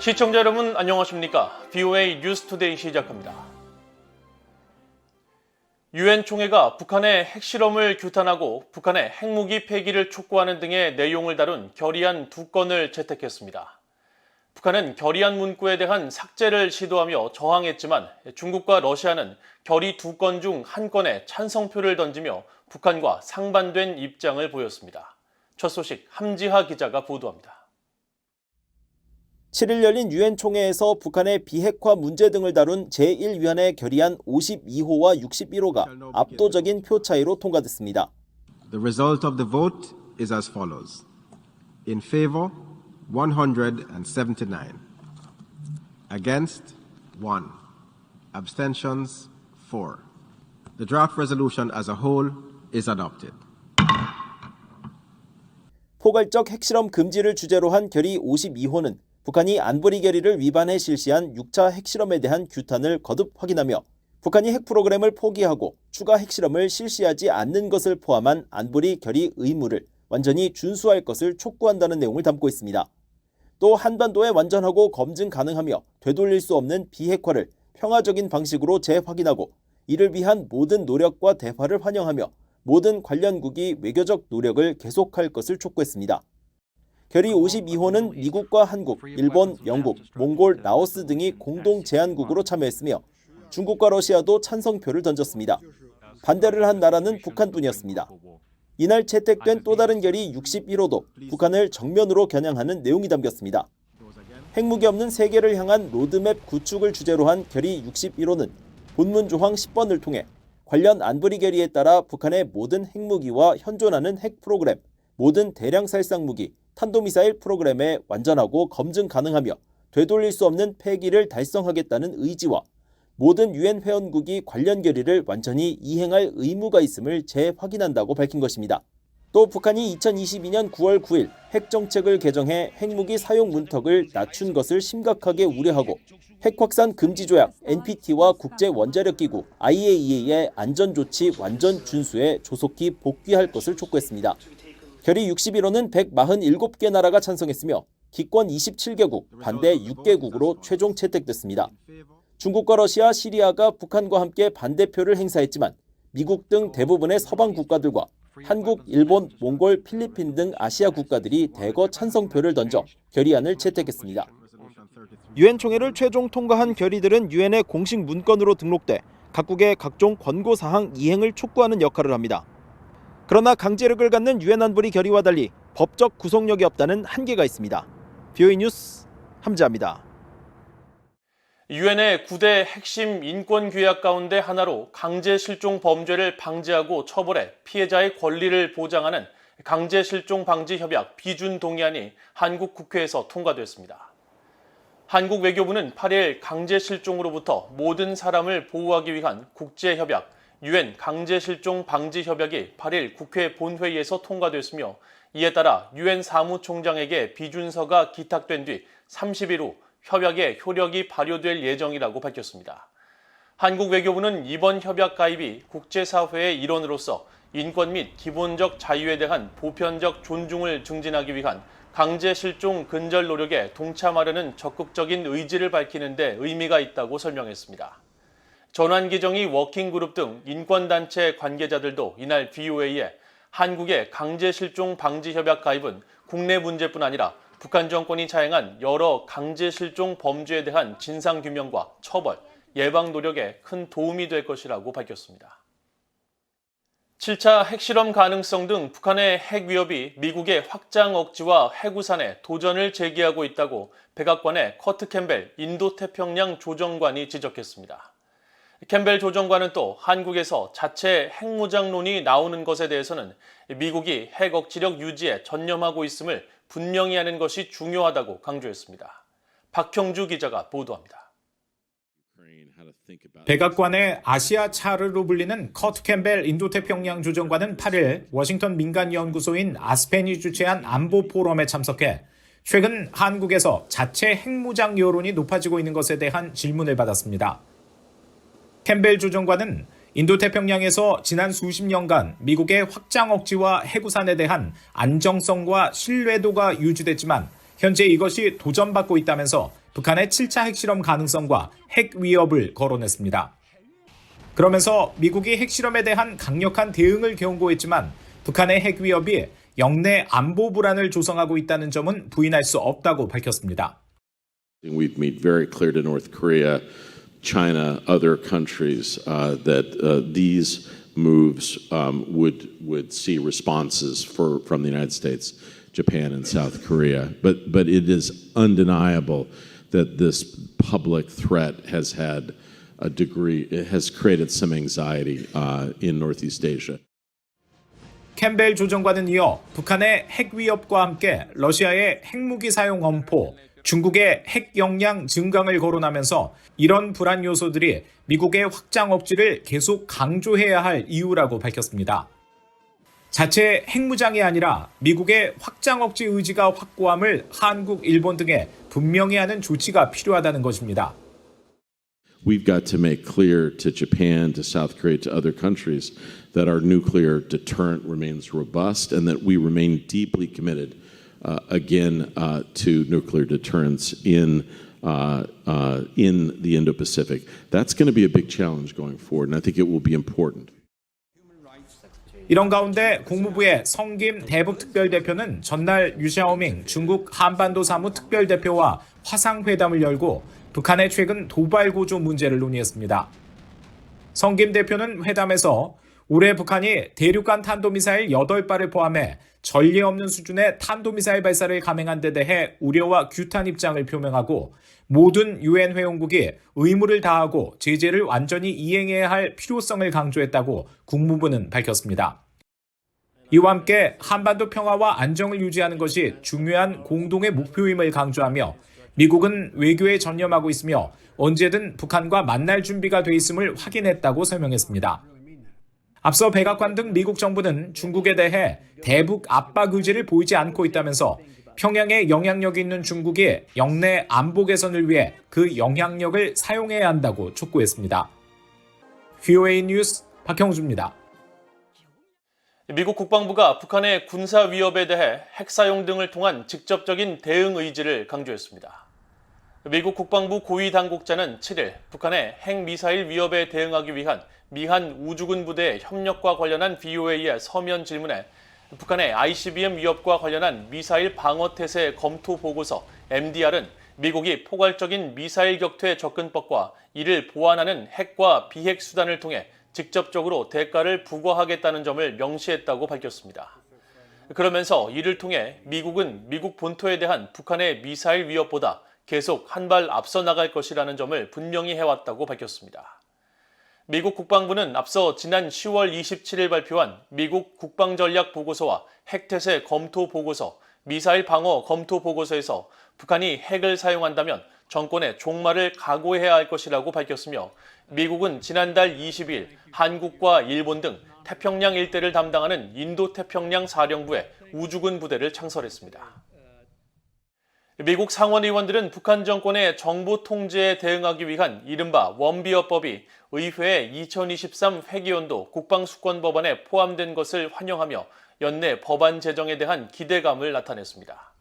시청자 여러분 안녕하십니까? VOA 뉴스투데이 시작합니다. 유엔 총회가 북한의 핵실험을 규탄하고 북한의 핵무기 폐기를 촉구하는 등의 내용을 다룬 결의안 2건을 채택했습니다. 북한은 결의안 문구에 대한 삭제를 시도하며 저항했지만 중국과 러시아는 결의 2건 중 1건에 찬성표를 던지며 북한과 상반된 입장을 보였습니다. 첫 소식 함지하 기자가 보도합니다. 7일 열린 유엔 총회에서 북한의 비핵화 문제 등을 다룬 제1위원회 결의안 52호와 61호가 압도적인 표 차이로 통과됐습니다. The result of the vote is as follows. In favor, 179. Against, 1. Abstentions, 4. The draft resolution as a whole is adopted. 포괄적 핵실험 금지를 주제로 한 결의 52호는 북한이 안보리 결의를 위반해 실시한 6차 핵실험에 대한 규탄을 거듭 확인하며 북한이 핵 프로그램을 포기하고 추가 핵실험을 실시하지 않는 것을 포함한 안보리 결의 의무를 완전히 준수할 것을 촉구한다는 내용을 담고 있습니다. 또 한반도에 완전하고 검증 가능하며 되돌릴 수 없는 비핵화를 평화적인 방식으로 재확인하고 이를 위한 모든 노력과 대화를 환영하며 모든 관련국이 외교적 노력을 계속할 것을 촉구했습니다. 결의 52호는 미국과 한국, 일본, 영국, 몽골, 라오스 등이 공동 제안국으로 참여했으며 중국과 러시아도 찬성표를 던졌습니다. 반대를 한 나라는 북한뿐이었습니다. 이날 채택된 또 다른 결의 61호도 북한을 정면으로 겨냥하는 내용이 담겼습니다. 핵무기 없는 세계를 향한 로드맵 구축을 주제로 한 결의 61호는 본문 조항 10번을 통해 관련 안보리 결의에 따라 북한의 모든 핵무기와 현존하는 핵 프로그램, 모든 대량 살상 무기, 탄도미사일 프로그램에 완전하고 검증 가능하며 되돌릴 수 없는 폐기를 달성하겠다는 의지와 모든 유엔 회원국이 관련 결의를 완전히 이행할 의무가 있음을 재확인한다고 밝힌 것입니다. 또 북한이 2022년 9월 9일 핵정책을 개정해 핵무기 사용 문턱을 낮춘 것을 심각하게 우려하고 핵확산 금지 조약 NPT와 국제 원자력 기구 IAEA의 안전조치 완전 준수에 조속히 복귀할 것을 촉구했습니다. 결의 61호는 147개 나라가 찬성했으며 기권 27개국, 반대 6개국으로 최종 채택됐습니다. 중국과 러시아, 시리아가 북한과 함께 반대표를 행사했지만 미국 등 대부분의 서방 국가들과 한국, 일본, 몽골, 필리핀 등 아시아 국가들이 대거 찬성표를 던져 결의안을 채택했습니다. 유엔 총회를 최종 통과한 결의들은 유엔의 공식 문건으로 등록돼 각국의 각종 권고사항 이행을 촉구하는 역할을 합니다. 그러나 강제력을 갖는 유엔 안보리 결의와 달리 법적 구속력이 없다는 한계가 있습니다. VOA 뉴스 함지하입니다. 유엔의 9대 핵심 인권 규약 가운데 하나로 강제 실종 범죄를 방지하고 처벌해 피해자의 권리를 보장하는 강제 실종 방지 협약 비준 동의안이 한국 국회에서 통과됐습니다. 한국 외교부는 8일 강제 실종으로부터 모든 사람을 보호하기 위한 국제 협약 유엔 강제 실종 방지 협약이 8일 국회 본회의에서 통과됐으며 이에 따라 유엔 사무총장에게 비준서가 기탁된 뒤 30일 후 협약의 효력이 발효될 예정이라고 밝혔습니다. 한국 외교부는 이번 협약 가입이 국제사회의 일원으로서 인권 및 기본적 자유에 대한 보편적 존중을 증진하기 위한 강제 실종 근절 노력에 동참하려는 적극적인 의지를 밝히는 데 의미가 있다고 설명했습니다. 전환기정의 워킹그룹 등 인권단체 관계자들도 이날 VOA에 한국의 강제실종 방지협약 가입은 국내 문제뿐 아니라 북한 정권이 자행한 여러 강제실종 범죄에 대한 진상규명과 처벌, 예방 노력에 큰 도움이 될 것이라고 밝혔습니다. 7차 핵실험 가능성 등 북한의 핵 위협이 미국의 확장 억지와 핵우산에 도전을 제기하고 있다고 백악관의 커트 캠벨 인도태평양 조정관이 지적했습니다. 캠벨 조정관은 또 한국에서 자체 핵무장론이 나오는 것에 대해서는 미국이 핵 억지력 유지에 전념하고 있음을 분명히 하는 것이 중요하다고 강조했습니다. 박형주 기자가 보도합니다. 백악관의 아시아 차르로 불리는 커트 캠벨 인도태평양 조정관은 8일 워싱턴 민간연구소인 아스펜이 주최한 안보 포럼에 참석해 최근 한국에서 자체 핵무장 여론이 높아지고 있는 것에 대한 질문을 받았습니다. 캠벨 조정관은 인도태평양에서 지난 수십 년간 미국의 확장 억지와 핵우산에 대한 안정성과 신뢰도가 유지됐지만 현재 이것이 도전받고 있다면서 북한의 7차 핵실험 가능성과 핵 위협을 거론했습니다. 그러면서 미국이 핵실험에 대한 강력한 대응을 경고했지만 북한의 핵 위협이 영내 안보 불안을 조성하고 있다는 점은 부인할 수 없다고 밝혔습니다. We've made very clear to North Korea, China, other countries that these moves would see responses from the United States, Japan, and South Korea. But it is undeniable that this public threat has had it has created some anxiety in Northeast Asia. 캠벨 조정관은 이어 북한의 핵 위협과 함께 러시아의 핵무기 사용 엄포, 중국의 핵 역량 증강을 거론하면서 이런 불안 요소들이 미국의 확장 억지를 계속 강조해야 할 이유라고 밝혔습니다. 자체 핵무장이 아니라 미국의 확장 억지 의지가 확고함을 한국, 일본 등에 분명히 하는 조치가 필요하다는 것입니다. We've got to make clear to Japan, to South Korea, to other countries that our nuclear deterrent remains robust and that we remain deeply committed again to nuclear deterrence in the Indo-Pacific. That's going to be a big challenge going forward, and I think it will be important. 이런 가운데 국무부의 성김 대북특별대표는 전날 유샤오밍 중국 한반도 사무 특별대표와 화상회담을 열고 북한의 최근 도발 고조 문제를 논의했습니다. 성김 대표는 회담에서 올해 북한이 대륙간 탄도미사일 8발을 포함해 전례 없는 수준의 탄도미사일 발사를 감행한 데 대해 우려와 규탄 입장을 표명하고 모든 유엔 회원국이 의무를 다하고 제재를 완전히 이행해야 할 필요성을 강조했다고 국무부는 밝혔습니다. 이와 함께 한반도 평화와 안정을 유지하는 것이 중요한 공동의 목표임을 강조하며 미국은 외교에 전념하고 있으며 언제든 북한과 만날 준비가 돼 있음을 확인했다고 설명했습니다. 앞서 백악관 등 미국 정부는 중국에 대해 대북 압박 의지를 보이지 않고 있다면서 평양에 영향력이 있는 중국이 영내 안보 개선을 위해 그 영향력을 사용해야 한다고 촉구했습니다. VOA 뉴스 박형주입니다. 미국 국방부가 북한의 군사 위협에 대해 핵 사용 등을 통한 직접적인 대응 의지를 강조했습니다. 미국 국방부 고위 당국자는 7일 북한의 핵미사일 위협에 대응하기 위한 미한 우주군 부대의 협력과 관련한 VOA의 서면 질문에 북한의 ICBM 위협과 관련한 미사일 방어 태세 검토 보고서 MDR은 미국이 포괄적인 미사일 격퇴 접근법과 이를 보완하는 핵과 비핵 수단을 통해 직접적으로 대가를 부과하겠다는 점을 명시했다고 밝혔습니다. 그러면서 이를 통해 미국은 미국 본토에 대한 북한의 미사일 위협보다 계속 한 발 앞서 나갈 것이라는 점을 분명히 해왔다고 밝혔습니다. 미국 국방부는 앞서 지난 10월 27일 발표한 미국 국방전략 보고서와 핵태세 검토 보고서, 미사일 방어 검토 보고서에서 북한이 핵을 사용한다면 정권의 종말을 각오해야 할 것이라고 밝혔으며 미국은 지난달 20일 한국과 일본 등 태평양 일대를 담당하는 인도태평양 사령부에 우주군 부대를 창설했습니다. 미국 상원의원들은 북한 정권의 정부 통제에 대응하기 위한 이른바 원비어법이 의회의 2023 회기연도 국방수권법안에 포함된 것을 환영하며 연내 법안 제정에 대한 기대감을 나타냈습니다.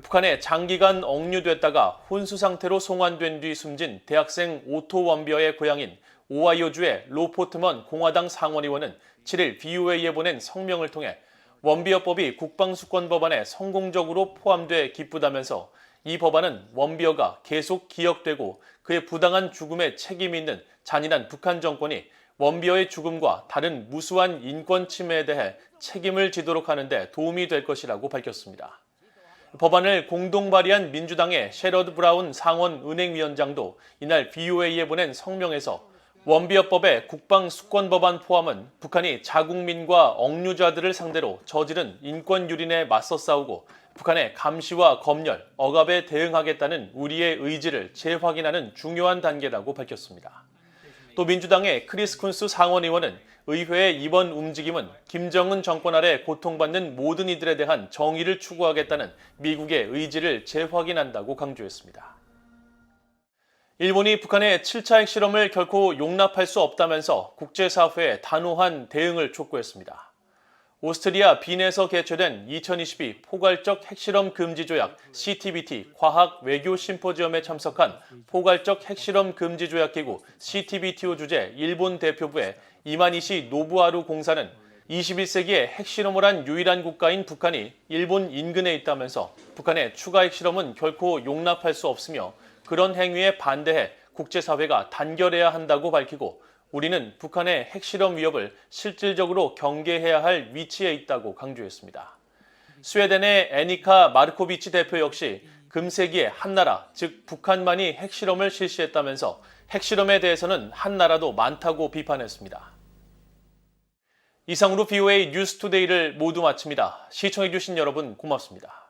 북한에 장기간 억류됐다가 혼수 상태로 송환된 뒤 숨진 대학생 오토 원비어의 고향인 오하이오주의 로포트먼 공화당 상원의원은 7일 VOA에 보낸 성명을 통해 원비어법이 국방수권법안에 성공적으로 포함돼 기쁘다면서 이 법안은 원비어가 계속 기억되고 그의 부당한 죽음에 책임이 있는 잔인한 북한 정권이 원비어의 죽음과 다른 무수한 인권 침해에 대해 책임을 지도록 하는 데 도움이 될 것이라고 밝혔습니다. 법안을 공동 발의한 민주당의 셰러드 브라운 상원 은행위원장도 이날 VOA에 보낸 성명에서 원비어법의 국방수권법안 포함은 북한이 자국민과 억류자들을 상대로 저지른 인권유린에 맞서 싸우고 북한의 감시와 검열, 억압에 대응하겠다는 우리의 의지를 재확인하는 중요한 단계라고 밝혔습니다. 또 민주당의 크리스 쿤스 상원의원은 의회의 이번 움직임은 김정은 정권 아래 고통받는 모든 이들에 대한 정의를 추구하겠다는 미국의 의지를 재확인한다고 강조했습니다. 일본이 북한의 7차 핵실험을 결코 용납할 수 없다면서 국제사회에 단호한 대응을 촉구했습니다. 오스트리아 빈에서 개최된 2022 포괄적 핵실험 금지 조약 CTBT 과학 외교 심포지엄에 참석한 포괄적 핵실험 금지 조약 기구 CTBTO 주재 일본 대표부의 이마니시 노부하루 공사는 21세기에 핵실험을 한 유일한 국가인 북한이 일본 인근에 있다면서 북한의 추가 핵실험은 결코 용납할 수 없으며 그런 행위에 반대해 국제사회가 단결해야 한다고 밝히고 우리는 북한의 핵실험 위협을 실질적으로 경계해야 할 위치에 있다고 강조했습니다. 스웨덴의 애니카 마르코비치 대표 역시 금세기에 한 나라, 즉 북한만이 핵실험을 실시했다면서 핵실험에 대해서는 한 나라도 많다고 비판했습니다. 이상으로 BOA 뉴스투데이를 모두 마칩니다. 시청해주신 여러분 고맙습니다.